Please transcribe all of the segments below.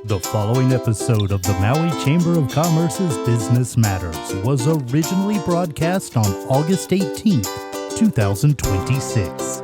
The following episode of the Maui Chamber of Commerce's Business Matters was originally broadcast on August 18th, 2026.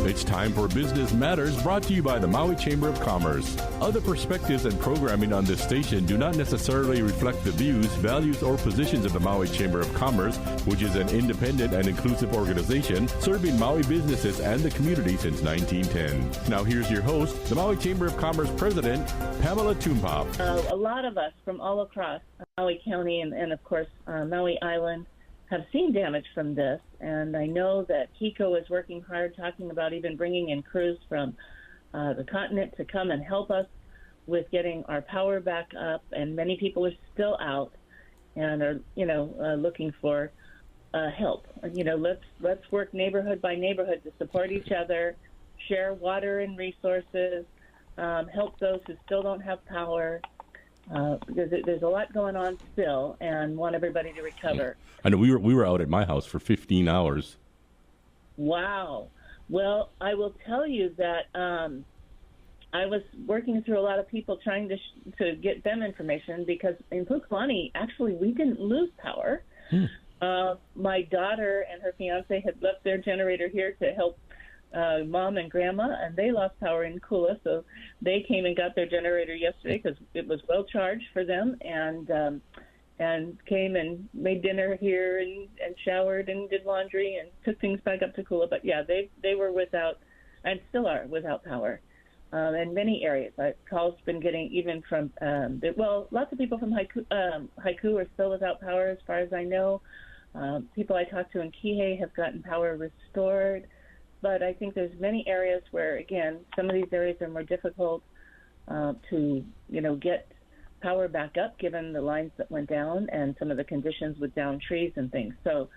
It's time for Business Matters, brought to you by the Maui Chamber of Commerce. Other perspectives and programming on this station do not necessarily reflect the views, values, or positions of the Maui Chamber of Commerce, which is an independent and inclusive organization serving Maui businesses and the community since 1910. Now here's your host, the Maui Chamber of Commerce President, Pamela Toompop. A lot of us from all across Maui County and of course, Maui Island have seen damage from this, and I know that HECO is working hard, talking about even bringing in crews from the continent to come and help us with getting our power back up, and many people are still out and are, looking for help. Let's work neighborhood by neighborhood to support each other, share water and resources, help those who still don't have power, because there's a lot going on still, and want everybody to recover. I know we were out at my house for 15 hours. Wow. Well, I will tell you that I was working through a lot of people trying to get them information, because in Pukalani, actually, we didn't lose power. My daughter and her fiance had left their generator here to help Mom and Grandma, and they lost power in Kula, so they came and got their generator yesterday because it was well charged for them, and came and made dinner here and showered and did laundry and took things back up to Kula. But yeah, they were without, and still are without power in many areas. Calls been getting even from lots of people from Haiku are still without power, as far as I know. People I talked to in Kihei have gotten power restored. But I think there's many areas where, again, some of these areas are more difficult to, get power back up, given the lines that went down and some of the conditions with downed trees and things. So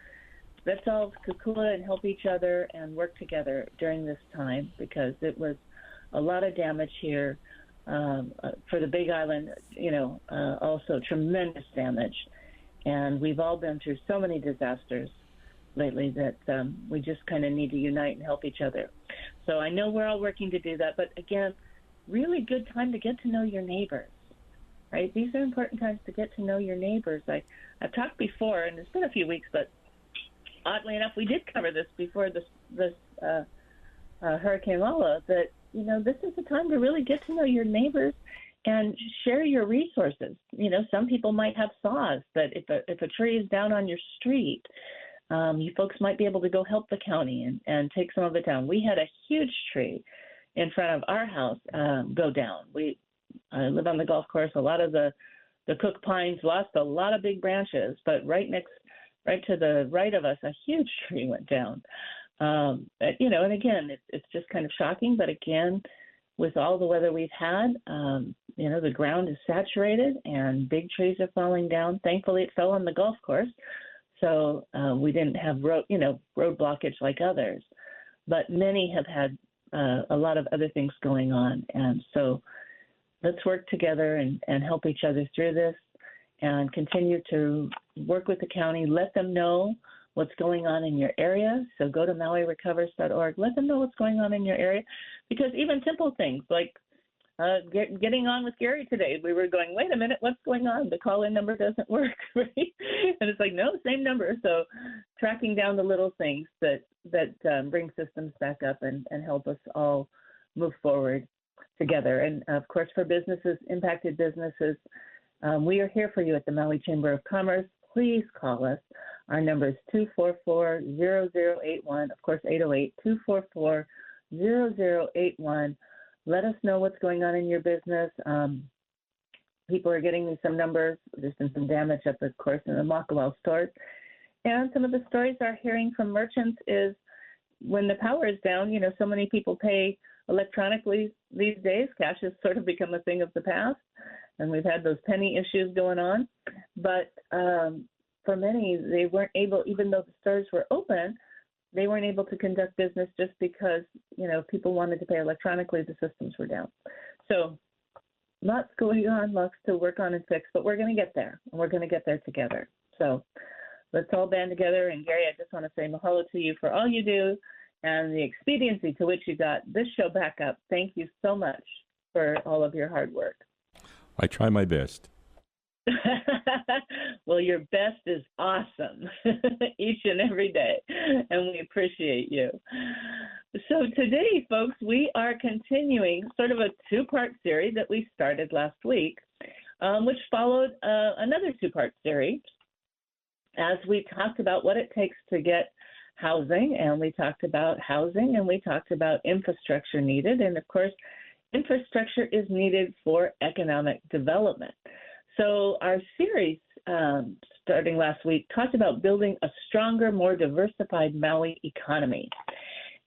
let's all kukula and help each other and work together during this time, because it was a lot of damage here for the Big Island, also tremendous damage. And we've all been through so many disasters lately that we just kind of need to unite and help each other. So I know we're all working to do that, but again, really good time to get to know your neighbors, right? These are important times to get to know your neighbors. I've talked before, and it's been a few weeks, but oddly enough, we did cover this before this Hurricane Lala, that, this is the time to really get to know your neighbors and share your resources. Some people might have saws, but if a tree is down on your street, you folks might be able to go help the county and take some of it down. We had a huge tree in front of our house go down. We live on the golf course. A lot of the Cook Pines lost a lot of big branches, but right to the right of us, a huge tree went down. And again, it's just kind of shocking. But again, with all the weather we've had, the ground is saturated and big trees are falling down. Thankfully, it fell on the golf course. So we didn't have road blockage like others, but many have had a lot of other things going on. And so let's work together and help each other through this, and continue to work with the county. Let them know what's going on in your area. So go to MauiRecovers.org. Let them know what's going on in your area, because even simple things like getting on with Gary today, we were going, wait a minute, what's going on? The call-in number doesn't work, right? And it's like, no, same number. So tracking down the little things that bring systems back up and help us all move forward together. And of course, for businesses, impacted businesses, we are here for you at the Maui Chamber of Commerce. Please call us. Our number is 244-0081, of course, 808-244-0081. Let us know what's going on in your business. People are getting me some numbers. There's been some damage up, of course, in the Makawao stores. And some of the stories we're hearing from merchants is when the power is down, so many people pay electronically these days. Cash has sort of become a thing of the past, and we've had those penny issues going on. But for many, they weren't able, even though the stores were open, they weren't able to conduct business just because, people wanted to pay electronically. The systems were down. So lots going on, lots to work on and fix, but we're going to get there, and we're going to get there together. So let's all band together. And Gary, I just want to say mahalo to you for all you do and the expediency to which you got this show back up. Thank you so much for all of your hard work. I try my best. Well, your best is awesome each and every day, and we appreciate you. So today, folks, we are continuing sort of a two-part series that we started last week, which followed another two-part series as we talked about what it takes to get housing, and we talked about housing, and we talked about infrastructure needed, and of course, infrastructure is needed for economic development. So our series, starting last week, talked about building a stronger, more diversified Maui economy.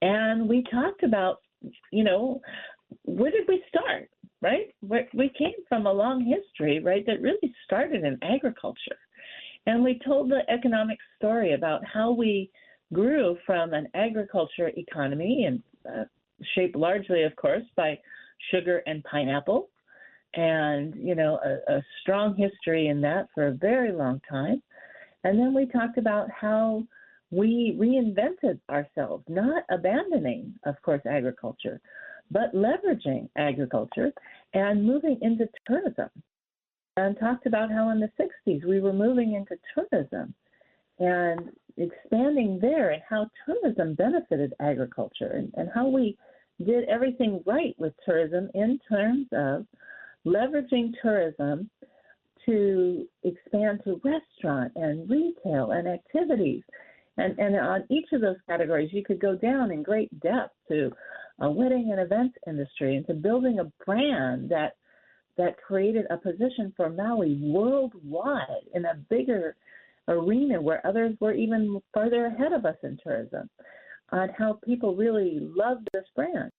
And we talked about, where did we start, right? We came from a long history, right, that really started in agriculture. And we told the economic story about how we grew from an agriculture economy and shaped largely, of course, by sugar and pineapple. And, a strong history in that for a very long time. And then we talked about how we reinvented ourselves, not abandoning, of course, agriculture, but leveraging agriculture and moving into tourism. And talked about how in the 60s we were moving into tourism and expanding there, and how tourism benefited agriculture, and how we did everything right with tourism in terms of leveraging tourism to expand to restaurant and retail and activities. And on each of those categories, you could go down in great depth to a wedding and events industry and to building a brand that created a position for Maui worldwide in a bigger arena where others were even further ahead of us in tourism, on how people really loved this brand.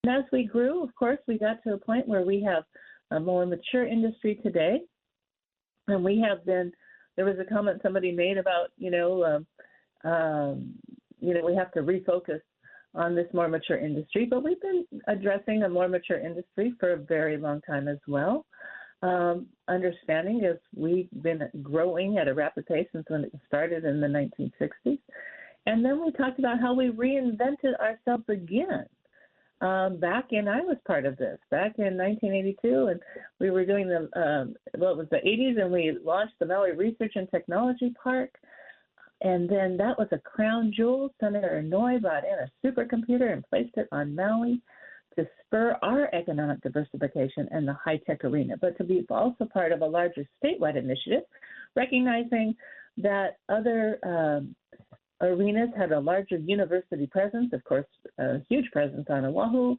And as we grew, of course, we got to a point where we have a more mature industry today. And we have been, there was a comment somebody made about, we have to refocus on this more mature industry, but we've been addressing a more mature industry for a very long time as well. Understanding as we've been growing at a rapid pace since when it started in the 1960s. And then we talked about how we reinvented ourselves again. I was part of this back in 1982, and we were doing it was the 80s, and we launched the Maui Research and Technology Park. And then that was a crown jewel. Senator Inouye brought in a supercomputer and placed it on Maui to spur our economic diversification in the high-tech arena, but to be also part of a larger statewide initiative, recognizing that other arenas had a larger university presence, of course, a huge presence on Oahu,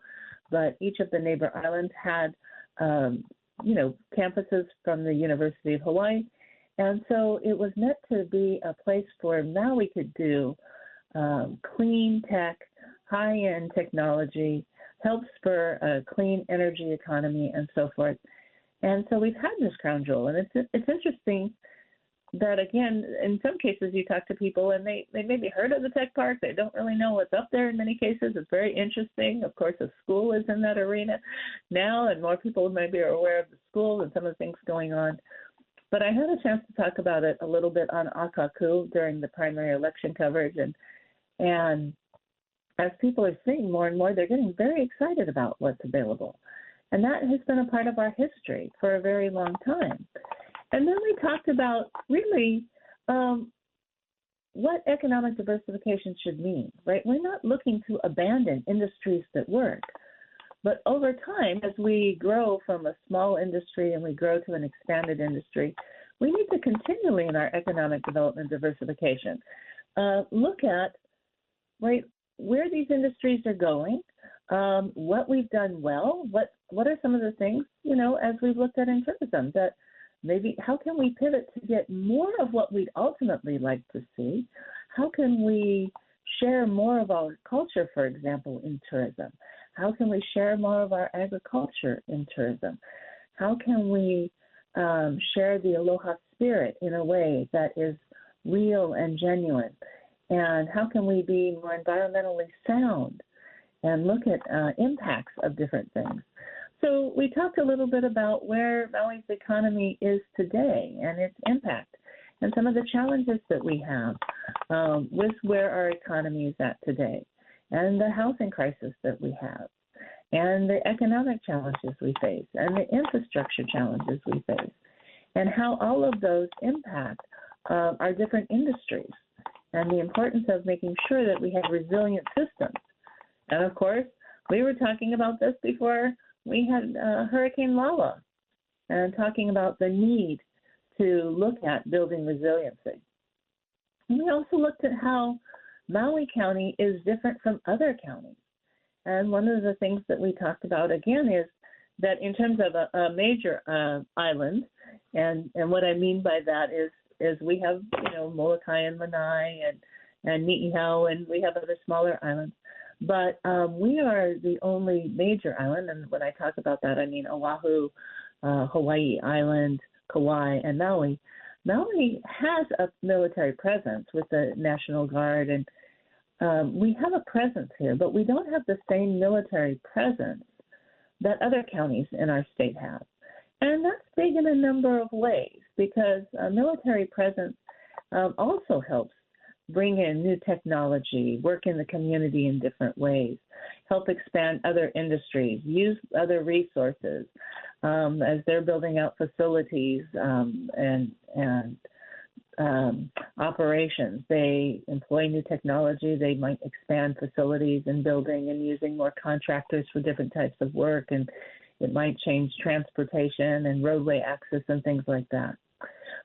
but each of the neighbor islands had, campuses from the University of Hawaii. And so it was meant to be a place where Maui could do clean tech, high-end technology, help spur a clean energy economy, and so forth. And so we've had this crown jewel, and it's interesting that, again, in some cases you talk to people and they maybe heard of the tech park. They don't really know what's up there in many cases. It's very interesting. Of course, a school is in that arena now, and more people maybe are aware of the school and some of the things going on. But I had a chance to talk about it a little bit on Akaku during the primary election coverage. And as people are seeing more and more, they're getting very excited about what's available. And that has been a part of our history for a very long time. And then we talked about really what economic diversification should mean, right? We're not looking to abandon industries that work. But over time, as we grow from a small industry and we grow to an expanded industry, we need to continually in our economic development diversification look at, right, where these industries are going, what we've done well, what are some of the things, as we've looked at in tourism, that maybe how can we pivot to get more of what we'd ultimately like to see? How can we share more of our culture, for example, in tourism? How can we share more of our agriculture in tourism? How can we share the aloha spirit in a way that is real and genuine? And how can we be more environmentally sound and look at impacts of different things? So we talked a little bit about where Maui's economy is today and its impact and some of the challenges that we have with where our economy is at today. and the housing crisis that we have, and the economic challenges we face, and the infrastructure challenges we face, and how all of those impact our different industries, and the importance of making sure that we have resilient systems. And of course, we were talking about this before we had Hurricane Lala, and talking about the need to look at building resiliency. And we also looked at how Maui County is different from other counties. And one of the things that we talked about again is that in terms of a major island, and what I mean by that is we have, Molokai and Lanai and Niihau, and we have other smaller islands. But we are the only major island, and when I talk about that, I mean Oahu, Hawaii Island, Kauai, and Maui. Maui has a military presence with the National Guard, and we have a presence here, but we don't have the same military presence that other counties in our state have. And that's big in a number of ways, because a military presence also helps bring in new technology, work in the community in different ways, help expand other industries, use other resources as they're building out facilities and operations. They employ new technology. They might expand facilities and building and using more contractors for different types of work, and it might change transportation and roadway access and things like that.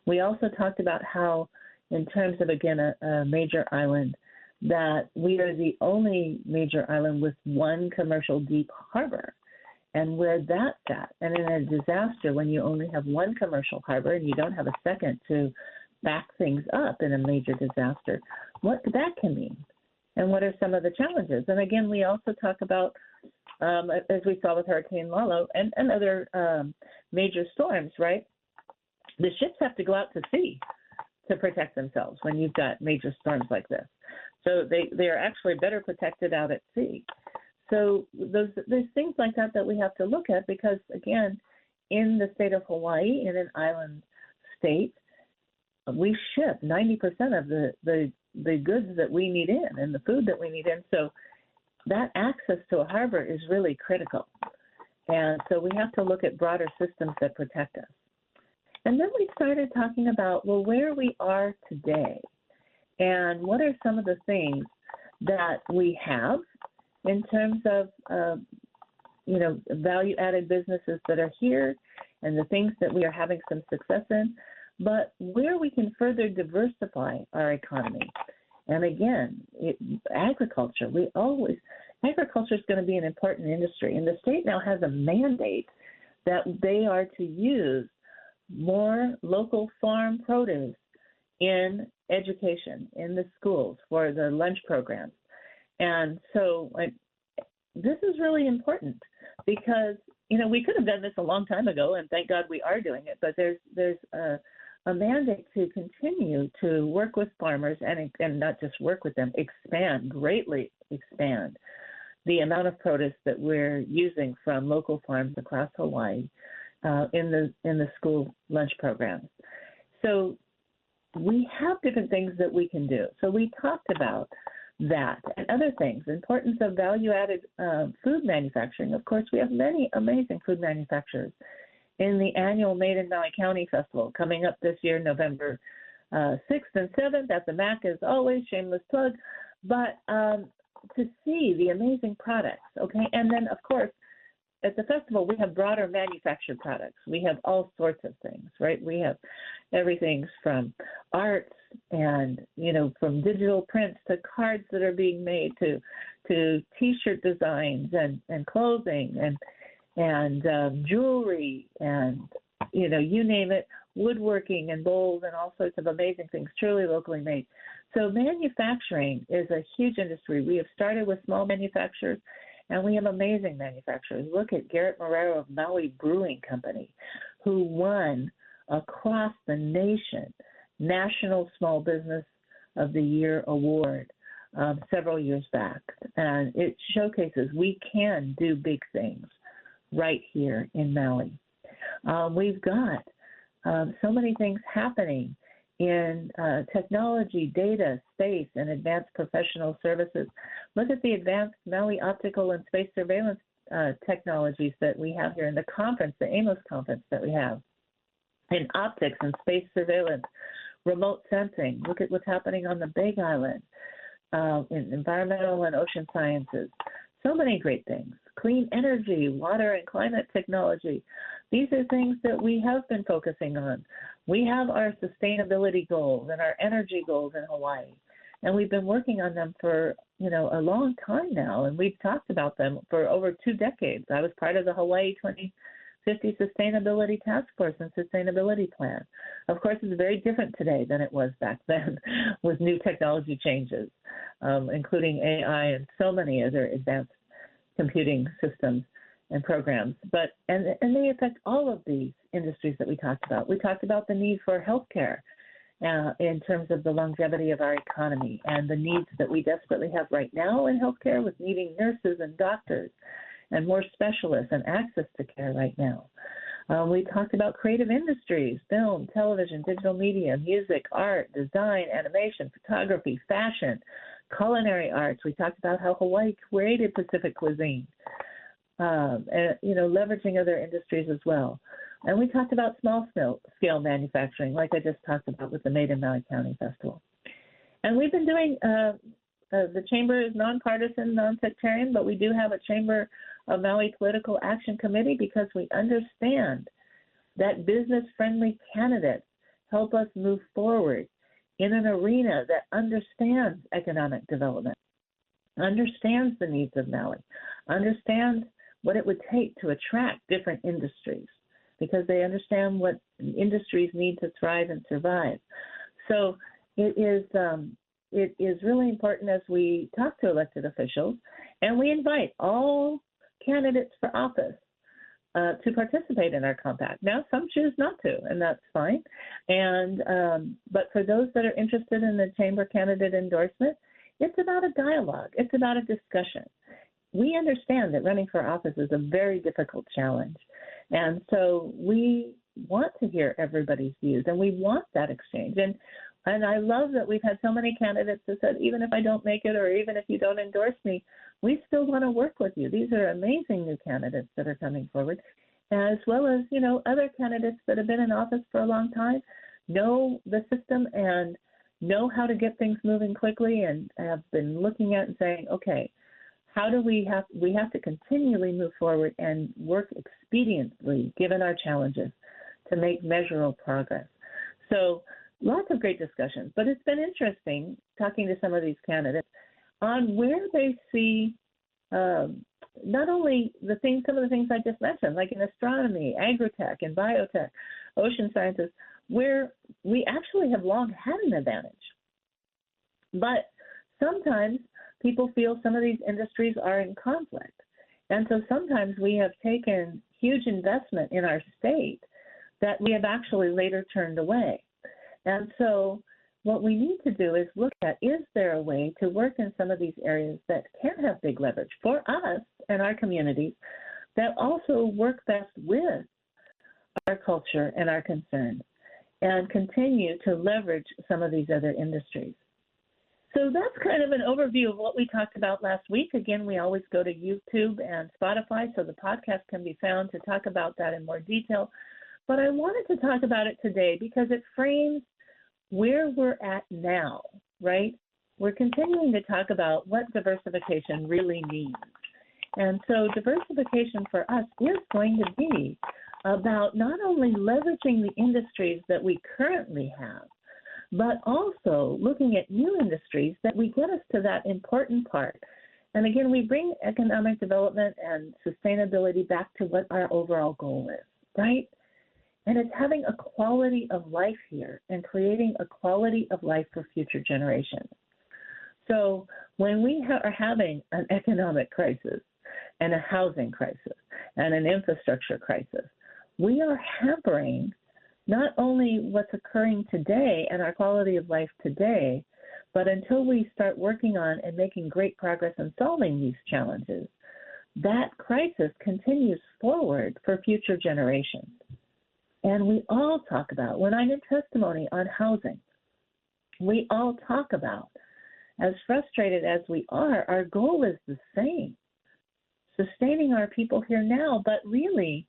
We also talked about how, in terms of, again, a major island, that we are the only major island with one commercial deep harbor, and where that's at. And in a disaster, when you only have one commercial harbor and you don't have a second to back things up in a major disaster, what that can mean, and what are some of the challenges. And again, we also talk about, as we saw with Hurricane Lalo and other major storms, right? The ships have to go out to sea to protect themselves when you've got major storms like this. So they are actually better protected out at sea. So there's things like that we have to look at, because, again, in the state of Hawaii, in an island state, we ship 90% of the goods that we need in and the food that we need in. So that access to a harbor is really critical. And so we have to look at broader systems that protect us. And then we started talking about, well, where we are today and what are some of the things that we have in terms of, value-added businesses that are here and the things that we are having some success in, but where we can further diversify our economy. And again, agriculture is going to be an important industry. And the state now has a mandate that they are to use more local farm produce in education, in the schools, for the lunch programs. And so this is really important, because, we could have done this a long time ago, and thank God we are doing it, but there's a mandate to continue to work with farmers and not just work with them, greatly expand the amount of produce that we're using from local farms across Hawaii in the school lunch programs. So we have different things that we can do. So we talked about that and other things, importance of value-added food manufacturing. Of course, we have many amazing food manufacturers in the annual Made in Maui County Festival coming up this year, November 6th and 7th at the MAC, as always, shameless plug, but to see the amazing products, okay? And then, of course, at the festival, we have broader manufactured products. We have all sorts of things, right? We have everything from arts and, from digital prints to cards that are being made to T-shirt designs and clothing and jewelry and, you name it, woodworking and bowls and all sorts of amazing things, truly locally made. So manufacturing is a huge industry. We have started with small manufacturers, and we have amazing manufacturers. Look at Garrett Morero of Maui Brewing Company, who won across the nation National Small Business of the Year award several years back. And it showcases we can do big things right here in Maui. We've got so many things happening in technology, data, space, and advanced professional services. Look at the advanced Maui optical and space surveillance technologies that we have here in the conference, the AMOS conference that we have, in optics and space surveillance, remote sensing. Look at what's happening on the Big Island, in environmental and ocean sciences. So many great things. Clean energy, water and climate technology. These are things that we have been focusing on. We have our sustainability goals and our energy goals in Hawaii, and we've been working on them for a long time now, and we've talked about them for over 2 decades. I was part of the Hawaii 2050 Sustainability Task Force and Sustainability Plan. Of course, it's very different today than it was back then with new technology changes, including AI and so many other advanced computing systems and programs. And they affect all of these industries that we talked about. We talked about the need for healthcare in terms of the longevity of our economy and the needs that we desperately have right now in healthcare, with needing nurses and doctors and more specialists and access to care right now. We talked about creative industries, film, television, digital media, music, art, design, animation, photography, fashion, culinary arts. We talked about how Hawaii created Pacific cuisine, and leveraging other industries as well. And we talked about small scale manufacturing, like I just talked about with the Made in Maui County Festival. And we've been doing, the Chamber is nonpartisan, non-sectarian, but we do have a Chamber of Maui Political Action Committee because we understand that business-friendly candidates help us move forward in an arena that understands economic development, understands the needs of Maui, understands what it would take to attract different industries, because they understand what industries need to thrive and survive. So it is really important as we talk to elected officials, and we invite all candidates for office to participate in our compact. Now, some choose not to, and that's fine. But for those that are interested in the Chamber candidate endorsement, it's about a dialogue. It's about a discussion. We understand that running for office is a very difficult challenge. And so we want to hear everybody's views, and we want that exchange. And I love that we've had so many candidates that said, even if I don't make it, or even if you don't endorse me, we still want to work with you. These are amazing new candidates that are coming forward, as well as, other candidates that have been in office for a long time, know the system and know how to get things moving quickly, and have been looking at and saying, okay, how do we have to continually move forward and work expediently, given our challenges, to make measurable progress. So lots of great discussions, but it's been interesting talking to some of these candidates on where they see not only some of the things I just mentioned, like in astronomy, agritech, and biotech, ocean sciences, where we actually have long had an advantage. But sometimes people feel some of these industries are in conflict. And so sometimes we have taken huge investment in our state that we have actually later turned away. And so what we need to do is look at, is there a way to work in some of these areas that can have big leverage for us and our communities, that also work best with our culture and our concerns, and continue to leverage some of these other industries. So that's kind of an overview of what we talked about last week. Again, we always go to YouTube and Spotify, so the podcast can be found to talk about that in more detail. But I wanted to talk about it today because it frames where we're at now, right? We're continuing to talk about what diversification really means. And so diversification for us is going to be about not only leveraging the industries that we currently have, but also looking at new industries that we get us to that important part. And again, we bring economic development and sustainability back to what our overall goal is, right? And it's having a quality of life here and creating a quality of life for future generations. So when we are having an economic crisis and a housing crisis and an infrastructure crisis, we are hampering not only what's occurring today and our quality of life today, but until we start working on and making great progress in solving these challenges, that crisis continues forward for future generations. And we all talk about, when I'm in testimony on housing, we all talk about, as frustrated as we are, our goal is the same, sustaining our people here now, but really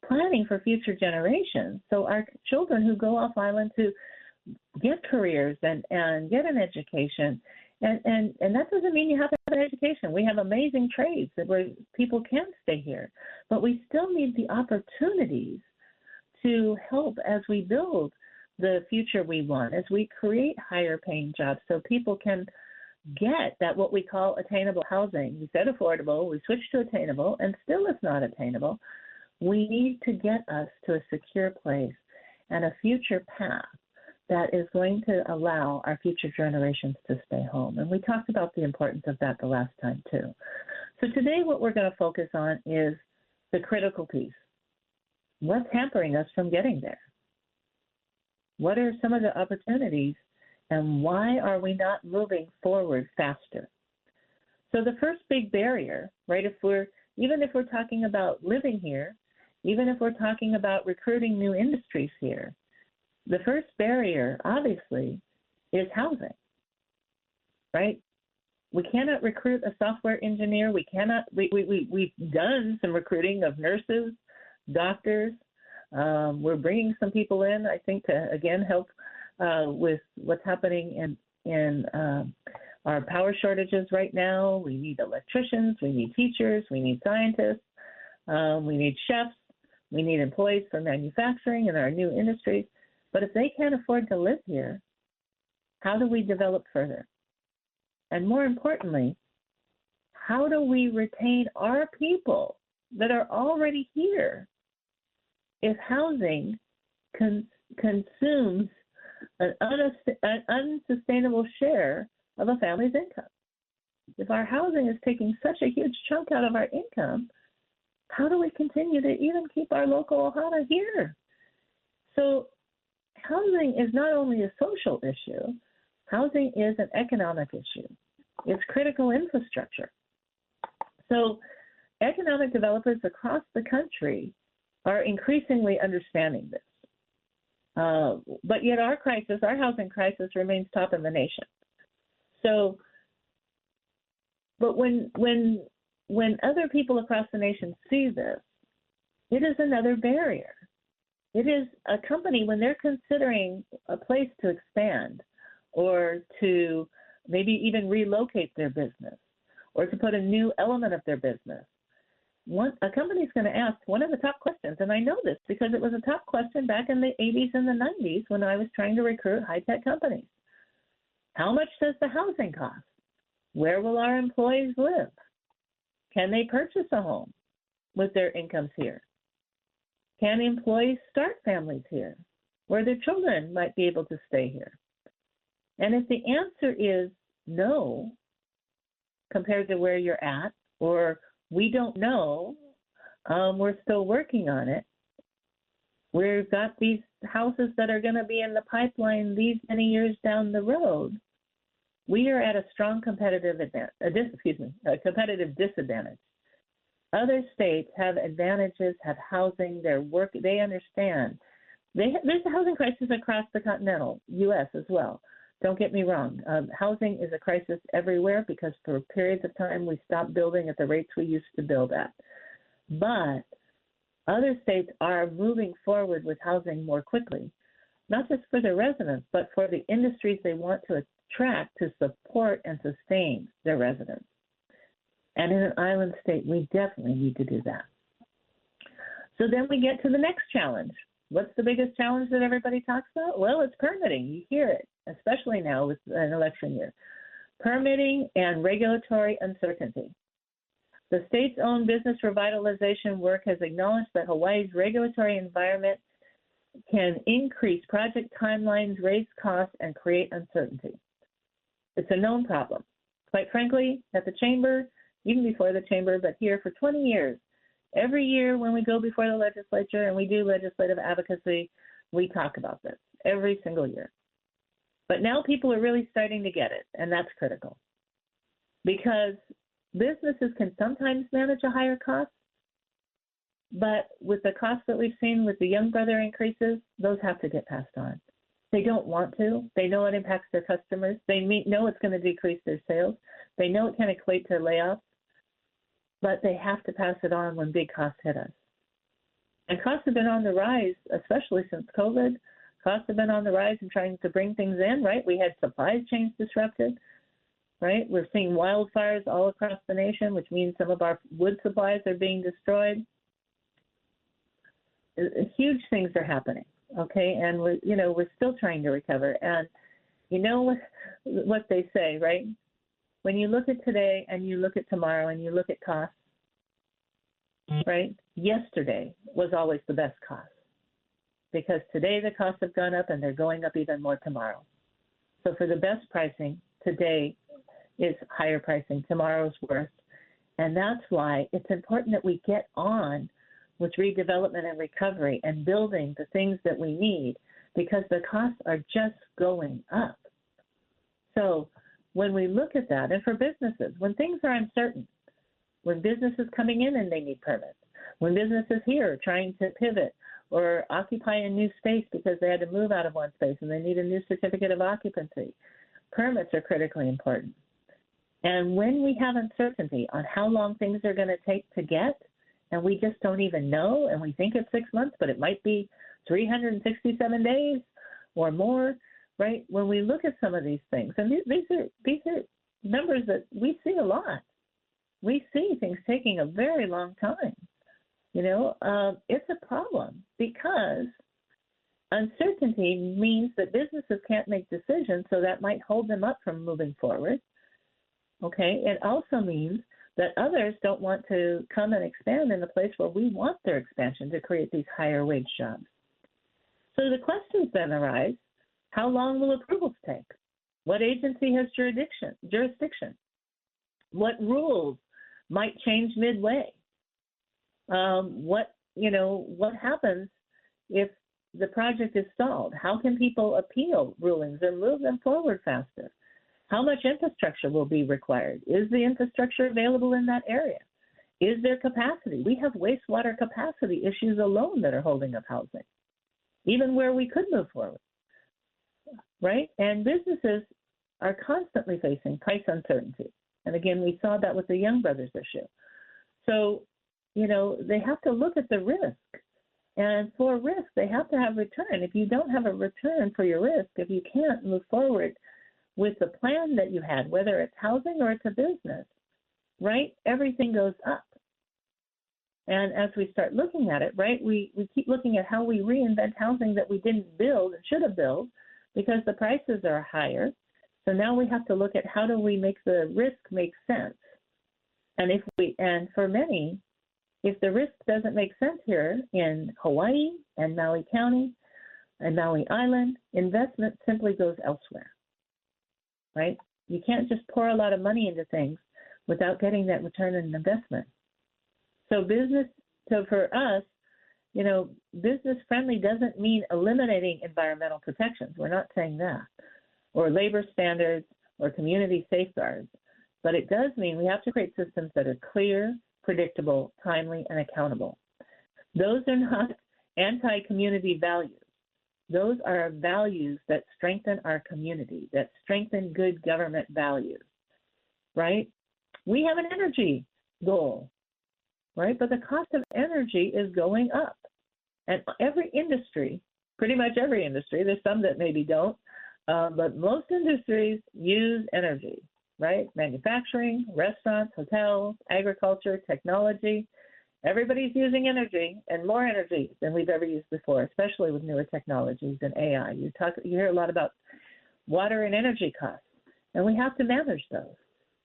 planning for future generations. So our children who go off island to get careers and get an education, and that doesn't mean you have to have an education. We have amazing trades where people can stay here, but we still need the opportunities to help as we build the future we want, as we create higher paying jobs so people can get that what we call attainable housing. We said affordable, we switched to attainable, and still it's not attainable. We need to get us to a secure place and a future path that is going to allow our future generations to stay home. And we talked about the importance of that the last time too. So today what we're going to focus on is the critical piece. What's hampering us from getting there? What are some of the opportunities, and why are we not moving forward faster? So the first big barrier, right, even if we're talking about living here, even if we're talking about recruiting new industries here, the first barrier, obviously, is housing, right? We cannot recruit a software engineer. We've done some recruiting of nurses, doctors. We're bringing some people in, I think, to, again, help with what's happening in our power shortages right now. We need electricians, we need teachers, we need scientists, we need chefs, we need employees for manufacturing and our new industries. But if they can't afford to live here, how do we develop further? And more importantly, how do we retain our people that are already here if housing consumes an unsustainable share of a family's income? If our housing is taking such a huge chunk out of our income, how do we continue to even keep our local ohana here? So housing is not only a social issue, housing is an economic issue. It's critical infrastructure. So economic developers across the country are increasingly understanding this. But yet our housing crisis, remains top in the nation. So, but when other people across the nation see this, it is another barrier. It is a company, when they're considering a place to expand or to maybe even relocate their business or to put a new element of their business, a company's going to ask one of the top questions, and I know this because it was a top question back in the 80s and the 90s when I was trying to recruit high-tech companies. How much does the housing cost? Where will our employees live? Can they purchase a home with their incomes here? Can employees start families here where their children might be able to stay here? And if the answer is no, compared to where you're at, or we don't know, we're still working on it, we've got these houses that are going to be in the pipeline these many years down the road, we are at a strong competitive disadvantage. Other states have advantages, have housing, they understand. There's a housing crisis across the continental U.S. as well. Don't get me wrong. Housing is a crisis everywhere because for periods of time we stopped building at the rates we used to build at. But other states are moving forward with housing more quickly, not just for their residents, but for the industries they want to attract to support and sustain their residents. And in an island state, we definitely need to do that. So then we get to the next challenge. What's the biggest challenge that everybody talks about? Well, it's permitting. You hear it, especially now with an election year. Permitting and regulatory uncertainty. The state's own business revitalization work has acknowledged that Hawaii's regulatory environment can increase project timelines, raise costs, and create uncertainty. It's a known problem. Quite frankly, at the Chamber, even before the Chamber, but here for 20 years, every year when we go before the legislature and we do legislative advocacy, we talk about this every single year. But now people are really starting to get it, and that's critical. Because businesses can sometimes manage a higher cost, But with the costs that we've seen with the young brother increases, those have to get passed on. They don't want to. They know it impacts their customers. They know it's going to decrease their sales. They know it can equate to layoffs, but they have to pass it on when big costs hit us. And costs have been on the rise, especially since COVID. Costs have been on the rise in trying to bring things in, right? We had supply chains disrupted, right? We're seeing wildfires all across the nation, which means some of our wood supplies are being destroyed. Huge things are happening, okay? And we're still trying to recover. And you know what they say, right? When you look at today and you look at tomorrow and you look at costs, right? Yesterday was always the best cost, because today the costs have gone up and they're going up even more tomorrow. So for the best pricing, today is higher pricing, tomorrow's worse. And that's why it's important that we get on with redevelopment and recovery and building the things that we need, because the costs are just going up. So when we look at that, and for businesses, when things are uncertain, when businesses coming in and they need permits, when businesses here trying to pivot or occupy a new space because they had to move out of one space and they need a new certificate of occupancy, permits are critically important. And when we have uncertainty on how long things are going to take to get, and we just don't even know, and we think it's 6 months, but it might be 367 days or more, right? When we look at some of these things, and these are numbers that we see a lot. We see things taking a very long time. It's a problem, because uncertainty means that businesses can't make decisions, so that might hold them up from moving forward. Okay, it also means that others don't want to come and expand in the place where we want their expansion to create these higher wage jobs. So the questions then arise: how long will approvals take? What agency has jurisdiction? What rules might change midway? What happens if the project is stalled? How can people appeal rulings or move them forward faster? How much infrastructure will be required? Is the infrastructure available in that area? Is there capacity? We have wastewater capacity issues alone that are holding up housing, even where we could move forward, right? And businesses are constantly facing price uncertainty. And again, we saw that with the Young Brothers issue. So, they have to look at the risk. And for risk, they have to have return. If you don't have a return for your risk, if you can't move forward with the plan that you had, whether it's housing or it's a business, right, everything goes up. And as we start looking at it, right, we keep looking at how we reinvent housing that we didn't build and should have built because the prices are higher. So now we have to look at how do we make the risk make sense. And for many, if the risk doesn't make sense here in Hawaii and Maui County and Maui Island, investment simply goes elsewhere, right? You can't just pour a lot of money into things without getting that return on investment. So for us, business friendly doesn't mean eliminating environmental protections. We're not saying that, or labor standards or community safeguards. But it does mean we have to create systems that are clear, predictable, timely, and accountable. Those are not anti-community values. Those are values that strengthen our community, that strengthen good government values, right? We have an energy goal, right? But the cost of energy is going up. And every industry, pretty much every industry, there's some that maybe don't, but most industries use energy, right? Manufacturing, restaurants, hotels, agriculture, technology. Everybody's using energy and more energy than we've ever used before, especially with newer technologies and AI. You hear a lot about water and energy costs, and we have to manage those.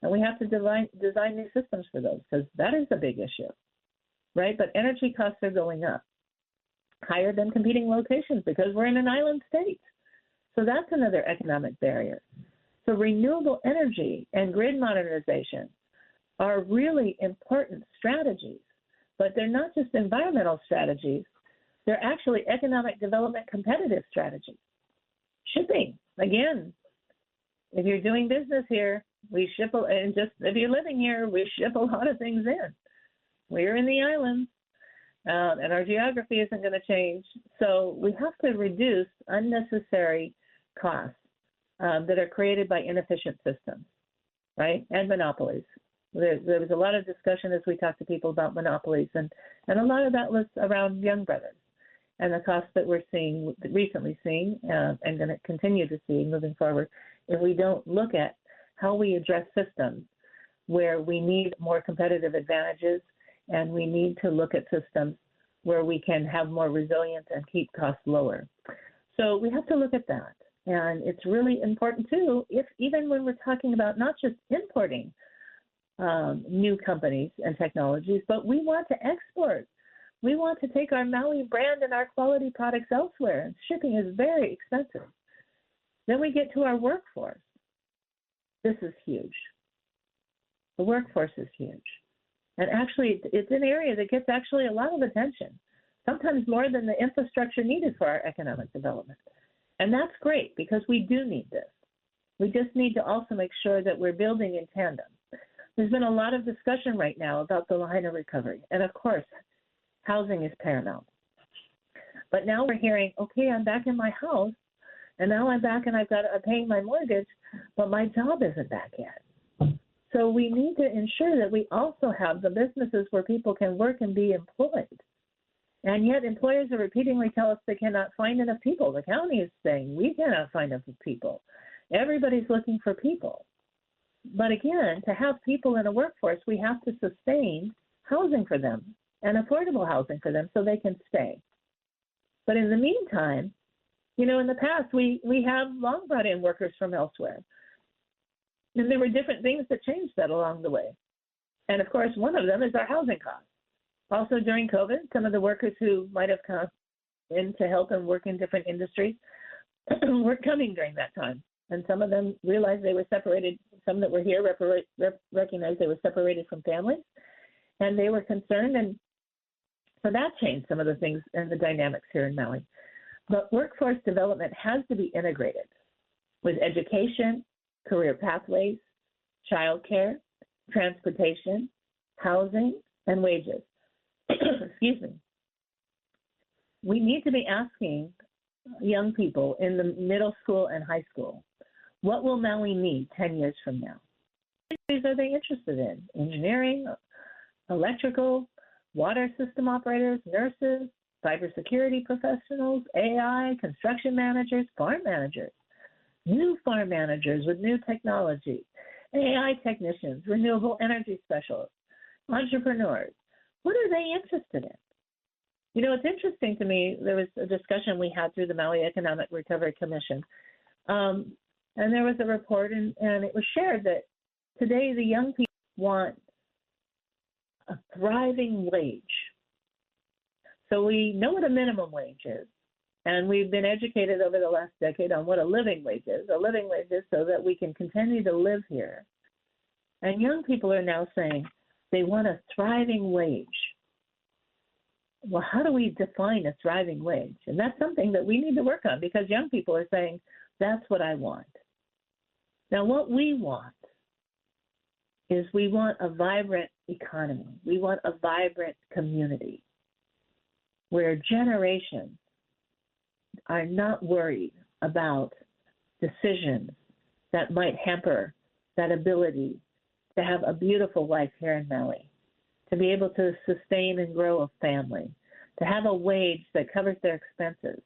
And we have to design new systems for those, because that is a big issue, right? But energy costs are going up, higher than competing locations, because we're in an island state. So that's another economic barrier. So renewable energy and grid modernization are really important strategies, but they're not just environmental strategies. They're actually economic development competitive strategies. Shipping, again, if you're doing business here, we ship, and just if you're living here, we ship a lot of things in. We're in the islands, and our geography isn't going to change. So we have to reduce unnecessary costs that are created by inefficient systems, right, and monopolies. There was a lot of discussion as we talked to people about monopolies, and a lot of that was around Young Brothers and the costs that we're recently seeing, and going to continue to see moving forward if we don't look at how we address systems where we need more competitive advantages, and we need to look at systems where we can have more resilience and keep costs lower. So we have to look at that. And it's really important, too, even when we're talking about not just importing new companies and technologies, but we want to export. We want to take our Maui brand and our quality products elsewhere, and shipping is very expensive. Then we get to our workforce. This is huge. The workforce is huge. And actually, it's an area that gets actually a lot of attention, sometimes more than the infrastructure needed for our economic development. And that's great, because we do need this. We just need to also make sure that we're building in tandem. There's been a lot of discussion right now about the Lahaina recovery. And of course, housing is paramount. But now we're hearing, okay, I'm back in my house, and now I'm back and I'm paying my mortgage, but my job isn't back yet. So we need to ensure that we also have the businesses where people can work and be employed. And yet employers are repeatedly tell us they cannot find enough people. The county is saying we cannot find enough people. Everybody's looking for people. But again, to have people in a workforce, we have to sustain housing for them and affordable housing for them so they can stay. But in the meantime, in the past, we have long brought in workers from elsewhere. And there were different things that changed that along the way. And of course, one of them is our housing costs. Also during COVID, some of the workers who might have come in to help and work in different industries weren't coming during that time. And some of them realized they were separated. Some that were here recognized they were separated from families, and they were concerned. And so that changed some of the things and the dynamics here in Maui. But workforce development has to be integrated with education, career pathways, childcare, transportation, housing, and wages. Excuse me. We need to be asking young people in the middle school and high school, what will Maui need 10 years from now? What are they interested in? Engineering, electrical, water system operators, nurses, cybersecurity professionals, AI, construction managers, farm managers, new farm managers with new technology, AI technicians, renewable energy specialists, entrepreneurs. What are they interested in? It's interesting to me, there was a discussion we had through the Maui Economic Recovery Commission, and there was a report, and it was shared that today the young people want a thriving wage. So we know what a minimum wage is, and we've been educated over the last decade on what a living wage is. A living wage is so that we can continue to live here. And young people are now saying they want a thriving wage. Well, how do we define a thriving wage? And that's something that we need to work on, because young people are saying, that's what I want. Now, what we want is we want a vibrant economy. We want a vibrant community where generations are not worried about decisions that might hamper that ability to have a beautiful life here in Maui, to be able to sustain and grow a family, to have a wage that covers their expenses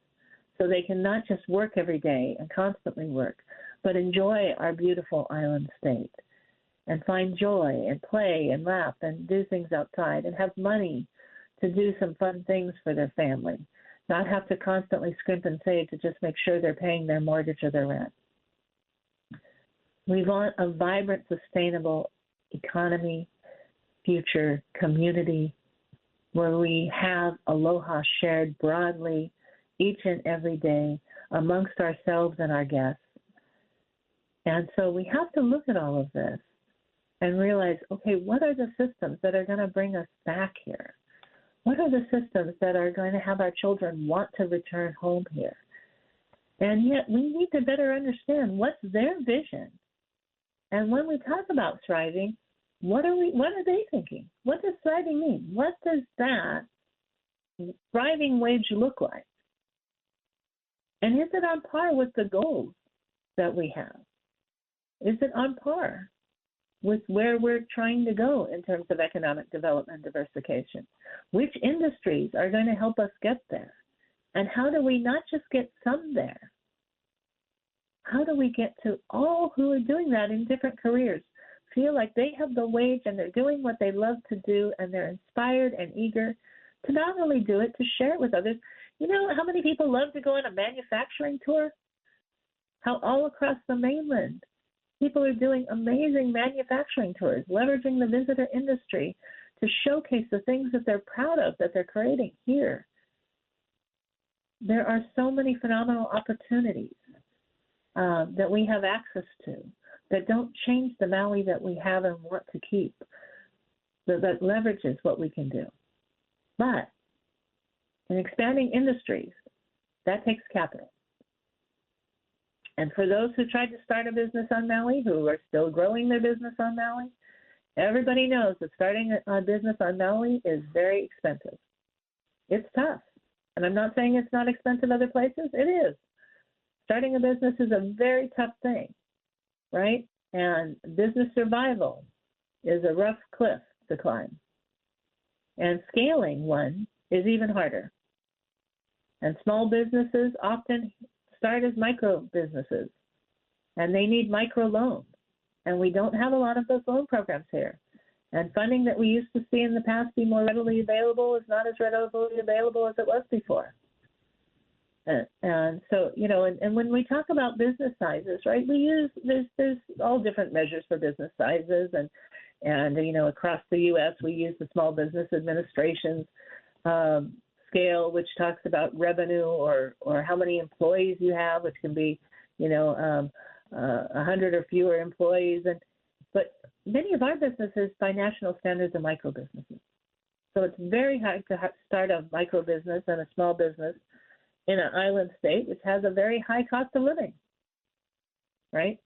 so they can not just work every day and constantly work, but enjoy our beautiful island state and find joy and play and laugh and do things outside and have money to do some fun things for their family, not have to constantly scrimp and save to just make sure they're paying their mortgage or their rent. We want a vibrant, sustainable economy, future, community, where we have aloha shared broadly each and every day amongst ourselves and our guests. And so we have to look at all of this and realize, okay, what are the systems that are going to bring us back here? What are the systems that are going to have our children want to return home here? And yet we need to better understand what's their vision. And when we talk about thriving, what are they thinking? What does thriving mean? What does that thriving wage look like? And is it on par with the goals that we have? Is it on par with where we're trying to go in terms of economic development and diversification? Which industries are going to help us get there? And how do we not just get some there? How do we get to all who are doing that in different careers, feel like they have the wage and they're doing what they love to do and they're inspired and eager to not only do it, to share it with others. You know how many people love to go on a manufacturing tour? How all across the mainland, people are doing amazing manufacturing tours, leveraging the visitor industry to showcase the things that they're proud of, that they're creating here. There are so many phenomenal opportunities that we have access to that don't change the Maui that we have and want to keep, that leverages what we can do. But in expanding industries, that takes capital. And for those who tried to start a business on Maui, who are still growing their business on Maui, everybody knows that starting a business on Maui is very expensive. It's tough. And I'm not saying it's not expensive other places. It is. Starting a business is a very tough thing, right? And business survival is a rough cliff to climb. And scaling one is even harder. And small businesses often start as micro businesses, and they need micro loans. And we don't have a lot of those loan programs here. And funding that we used to see in the past be more readily available is not as readily available as it was before. And so, you know, and when we talk about business sizes, right, we use, there's all different measures for business sizes. And you know, across the U.S., we use the Small Business Administration's scale, which talks about revenue or how many employees you have, which can be, you know, 100 or fewer employees. But many of our businesses, by national standards, are micro businesses. So it's very hard to start a micro business and a small business in an island state, which has a very high cost of living, right?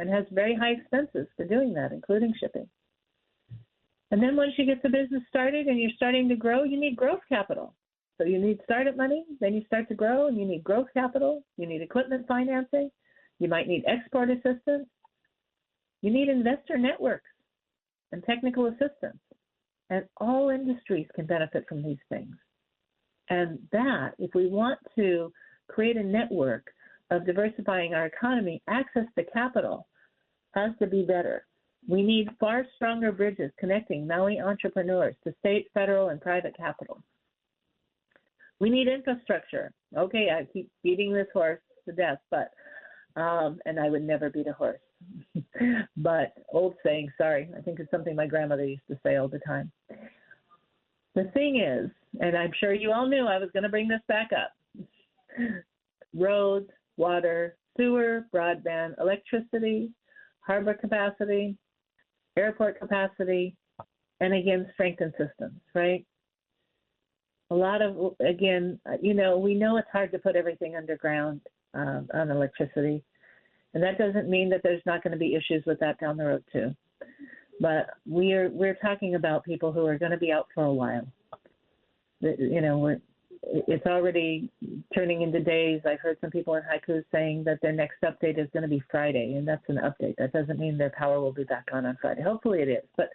And has very high expenses for doing that, including shipping. And then once you get the business started and you're starting to grow, you need growth capital. So you need startup money, then you start to grow, and you need growth capital. You need equipment financing. You might need export assistance. You need investor networks and technical assistance. And all industries can benefit from these things. And that, if we want to create a network of diversifying our economy, access to capital has to be better. We need far stronger bridges connecting Maui entrepreneurs to state, federal, and private capital. We need infrastructure. Okay, I keep beating this horse to death, but and I would never beat a horse. But old saying, sorry, I think it's something my grandmother used to say all the time. The thing is, and I'm sure you all knew I was going to bring this back up, roads, water, sewer, broadband, electricity, harbor capacity, airport capacity, and again, strengthened systems, right? A lot of, again, you know, we know it's hard to put everything underground on electricity. And that doesn't mean that there's not going to be issues with that down the road too. But we're talking about people who are going to be out for a while. You know, it's already turning into days. I've heard some people in Haiku saying that their next update is going to be Friday, and that's an update. That doesn't mean their power will be back on Friday. Hopefully it is. But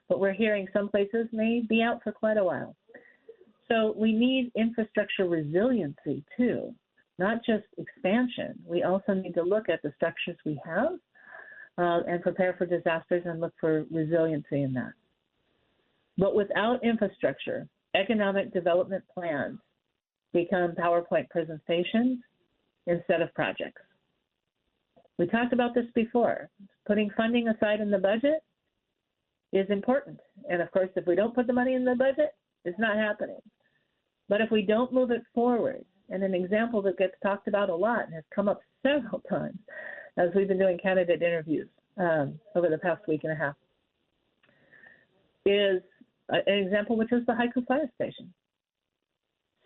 we're hearing some places may be out for quite a while. So we need infrastructure resiliency too, not just expansion. We also need to look at the structures we have and prepare for disasters and look for resiliency in that. But without infrastructure, economic development plans become PowerPoint presentations instead of projects. We talked about this before. Putting funding aside in the budget is important. And of course, if we don't put the money in the budget, it's not happening. But if we don't move it forward, and an example that gets talked about a lot and has come up several times as we've been doing candidate interviews over the past week and a half, is an example which is the Haiku Fire Station.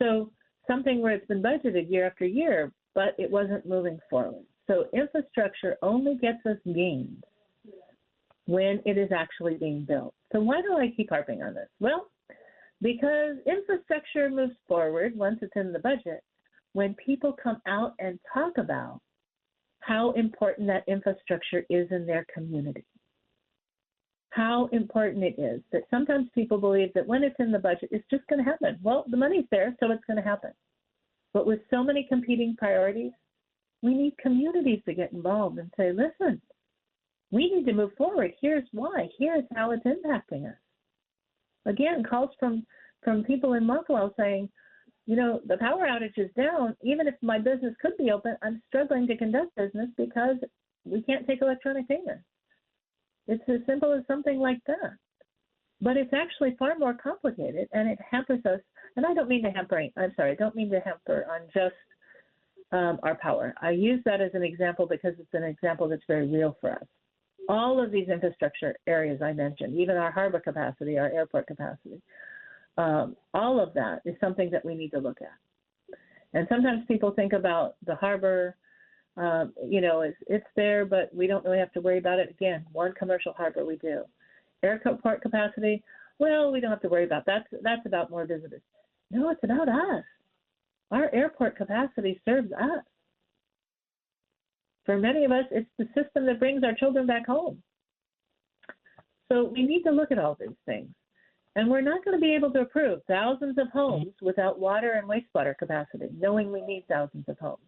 So something where it's been budgeted year after year, but it wasn't moving forward. So infrastructure only gets us gains when it is actually being built. So why do I keep harping on this? Well, Because infrastructure moves forward once it's in the budget when people come out and talk about how important that infrastructure is in their community. How important it is that sometimes people believe that when it's in the budget, it's just going to happen. Well, the money's there, so it's going to happen. But with so many competing priorities, we need communities to get involved and say, listen, we need to move forward. Here's why. Here's how it's impacting us. Again, calls from people in Makawao saying, you know, the power outage is down. Even if my business could be open, I'm struggling to conduct business because we can't take electronic payments. It's as simple as something like that. But it's actually far more complicated, and it hampers us. And I don't mean to hamper on just our power. I use that as an example because it's an example that's very real for us. All of these infrastructure areas I mentioned, even our harbor capacity, our airport capacity, all of that is something that we need to look at. And sometimes people think about the harbor, it's there, but we don't really have to worry about it. Again, one commercial harbor we do. Airport capacity, well, we don't have to worry about that. That's about more visitors. No, it's about us. Our airport capacity serves us. For many of us, it's the system that brings our children back home. So we need to look at all these things. And we're not going to be able to approve thousands of homes without water and wastewater capacity, knowing we need thousands of homes.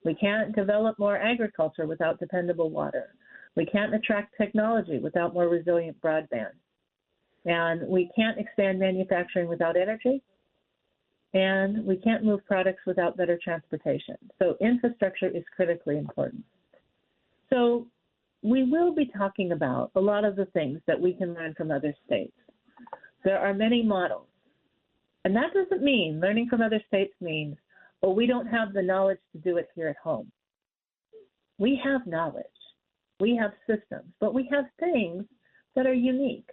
We can't develop more agriculture without dependable water. We can't attract technology without more resilient broadband. And we can't expand manufacturing without energy. And we can't move products without better transportation. So infrastructure is critically important. So we will be talking about a lot of the things that we can learn from other states. There are many models. And that doesn't mean learning from other states means, oh, we don't have the knowledge to do it here at home. We have knowledge. We have systems, but we have things that are unique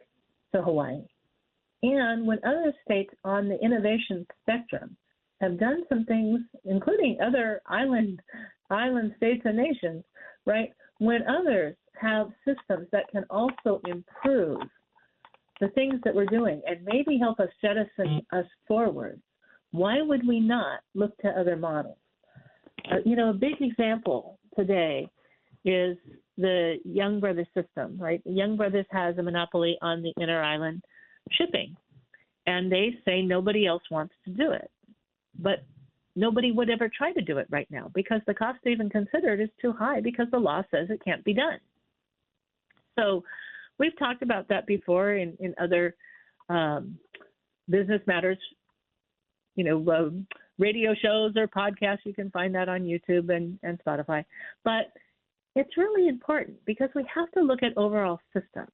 to Hawaii. And when other states on the innovation spectrum have done some things, including other island states and nations, right? When others have systems that can also improve the things that we're doing and maybe help us jettison us forward, why would we not look to other models? A big example today is the Young Brothers system, right? Young Brothers has a monopoly on the inter-island shipping, and they say nobody else wants to do it. But nobody would ever try to do it right now because the cost to even consider it is too high because the law says it can't be done. So we've talked about that before in other business matters, radio shows or podcasts. You can find that on YouTube and Spotify. But it's really important because we have to look at overall systems.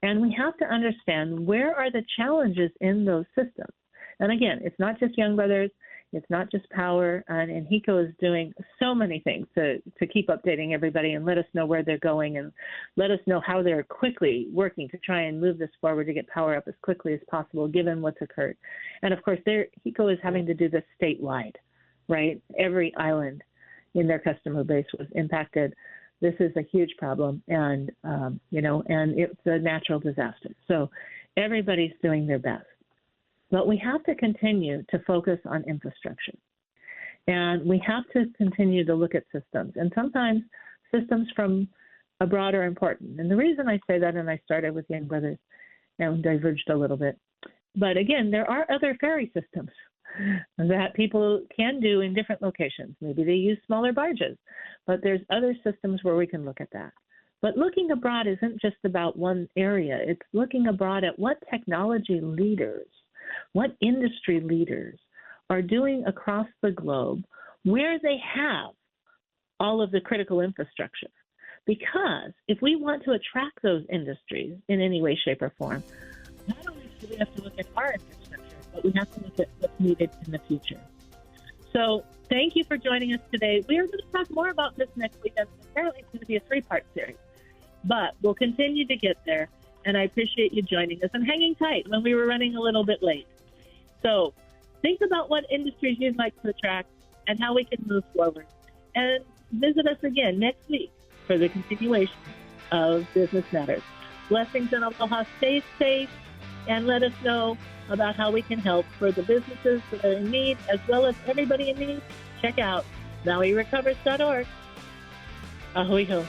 And we have to understand where are the challenges in those systems. And again, it's not just Young Brothers, it's not just Power, and HECO is doing so many things to keep updating everybody and let us know where they're going and let us know how they're quickly working to try and move this forward to get power up as quickly as possible given what's occurred. And of course, HECO is having to do this statewide, right? Every island in their customer base was impacted. This is a huge problem, and and it's a natural disaster. So everybody's doing their best. But we have to continue to focus on infrastructure. And we have to continue to look at systems. And sometimes systems from abroad are important. And the reason I say that, and I started with Young Brothers and diverged a little bit. But again, there are other ferry systems that people can do in different locations. Maybe they use smaller barges, but there's other systems where we can look at that. But looking abroad isn't just about one area. It's looking abroad at what technology leaders, what industry leaders are doing across the globe where they have all of the critical infrastructure. Because if we want to attract those industries in any way, shape, or form, not only do we have to look at our infrastructure, but we have to look at what's needed in the future. So thank you for joining us today. We are going to talk more about this next week. Apparently it's going to be a 3-part series, but we'll continue to get there. And I appreciate you joining us and hanging tight when we were running a little bit late. So think about what industries you'd like to attract and how we can move forward. And visit us again next week for the continuation of Business Matters. Blessings and aloha. Stay safe. and let us know about how we can help for the businesses that are in need, as well as everybody in need. Check out MauiRecovers.org. Ahoy ho.